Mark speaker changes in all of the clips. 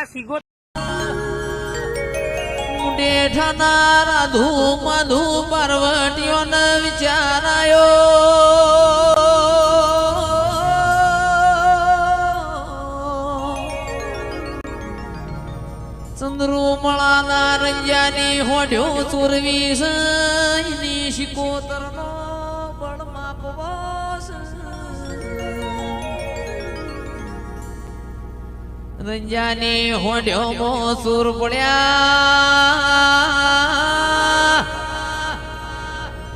Speaker 1: સિગો
Speaker 2: મુંડેઠાના ધૂમ ધૂમ પાર્વતીઓને વિચારાયો ચંદ્રુમળાના રંજાની હોડ્યો ચોરવી સૈની શિકોતરનો બળમાં પવાસ રંજાની હોડ્યો મો સુર પડ્યા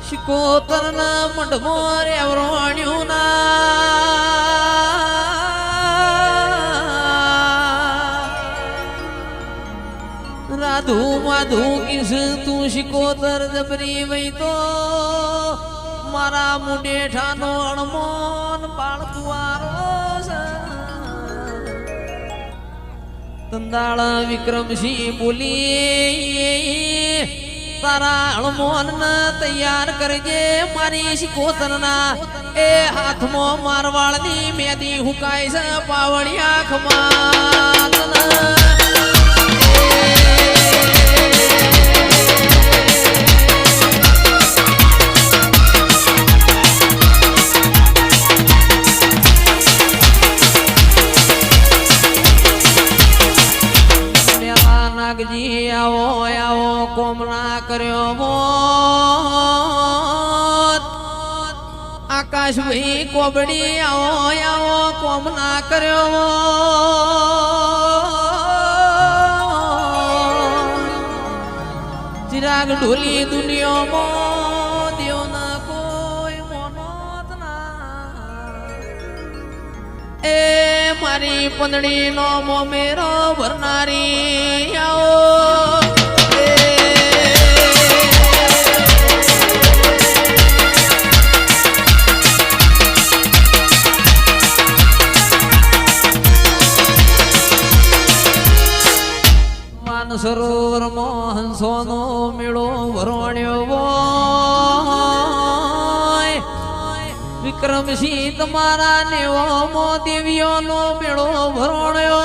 Speaker 2: શિકોતરના મંડમો રેવરોણ્યું રાધુ માધુ કિસ તું શિકોતર જબરી વઈ તો મારા મુંડેઠાનો અણમોન બાળકુવારો તંદાળ વિક્રમસિંહ બોલી તારા અણમોન તૈયાર કરજે મારી શિકોતરના એ હાથમાં મારવાળની મેદી હુકાય છે પાવડિયા ખમાત નાગજી આવો આવો કોમના કર્યો મોત આકાશ ભાઈ કોબડી આવો આવો કોમના કર્યો ચિરાગ ઢોલી દુનિયામાં દેવના કોઈ મોનોત ના એ મારી પંદડી નો મોમેરો ભરનારી આવો માન સરોવર મોહનસો નો મેળો ભરવાણ્યો વિક્રમસિંહ તમારા નેવો મો દેવીઓનો મેળો ભરણ્યો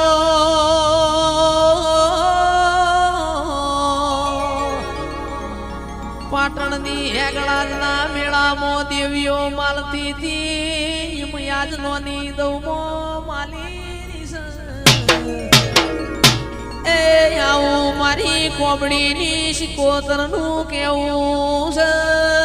Speaker 2: પાટણની હેગળાના મેળામાં દેવીઓ માલતી હતી યાજનોની દઉમો માલી એ આવું મારી કોબડીની શિકોતરનું કેવું છે